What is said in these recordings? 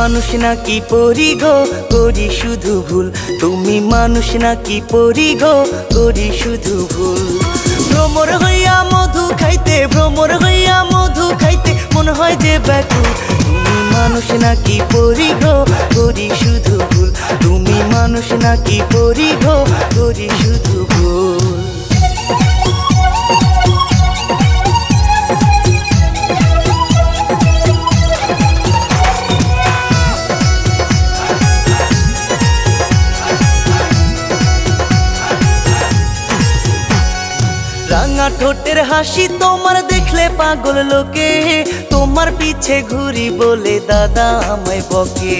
মানুষ নাকি পরি গো, করি শুধু ভুল। তুমি মানুষ নাকি পরি গো, করি শুধু ভুল। ভ্রমর হইয়া মধু খাইতে, ভ্রমর হইয়া মধু খাইতে মনে হয় যে ব্যাকুল। তুমি মানুষ নাকি পরি গো, করি শুধু ভুল। তুমি মানুষ নাকি পরি গো, করি শুধু ভুল। রাঙা ঠোঁটের হাসি তোমার দেখলে পাগল লোকে, তোমার পিছে ঘুরি বলে দাদা আমায় বকে।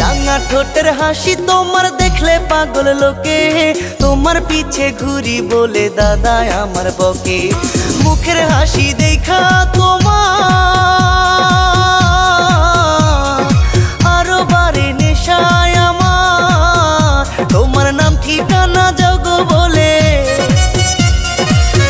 রাঙা ঠোঁটের হাসি তোমার দেখলে পাগল লোকে, তোমার পিছে ঘুরি বলে দাদা আমার বকে। মুখের হাসি দেখা তোমার আরো বারে নেশায় আমার। তোমার নাম ঠিকানা জগ বলে,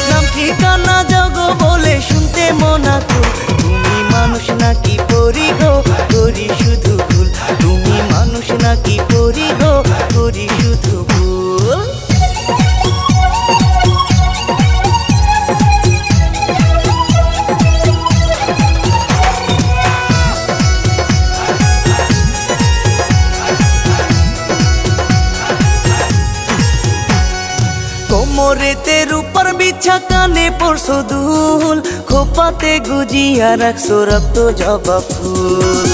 নাম ঠিকানা জগ বলে শুনতে মনাকুল। তুমি মানুষ নাকি পরি গো, করি শুধু ভুল। তুমি মানুষ নাকি পরি গো, করি শুধু ভুল। কোমরেতে রূপার বিছা, কানে পরশো দুল, খোপাতে গুজিয়া রাখছো রক্ত জবা ফুল।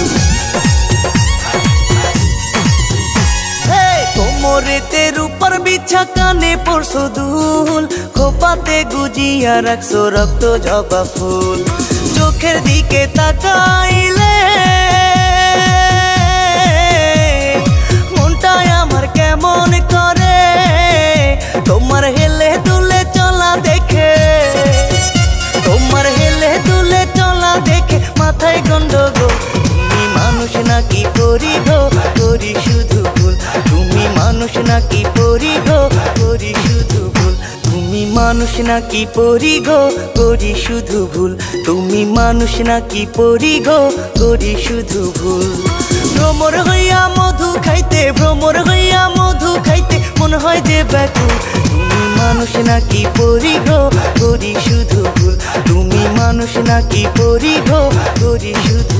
কোমরেতে রূপার বিছা, কানে পরশো দুল, খোপাতে গুজিয়া রাখছো রক্ত জবা ফুল। চোখের দিকে তাকাইলে মনটাই আমার কেমন করে, তোমার হেলে দুলে চলা দেখে, তোমার হেলে দুলে চলা দেখে মাথায় গন্ডগোল। তুমি মানুষ নাকি পরি গো, করি শুধু ভুল। তুমি মানুষ নাকি পরি গো, করি শুধু ভুল। তুমি মানুষ নাকি পরি গো, করি শুধু ভুল। তুমি মানুষ নাকি পরি গো, করি শুধু ভুল। ভ্রমর হইয়া মধু খাইতে, ভ্রমর হইয়া মধু খাইতে মনে হয় যে ব্যাকুল। তুমি মানুষ নাকি পরি গো, করি শুধু ভুল। তুমি মানুষ নাকি পরি গো, করি শুধু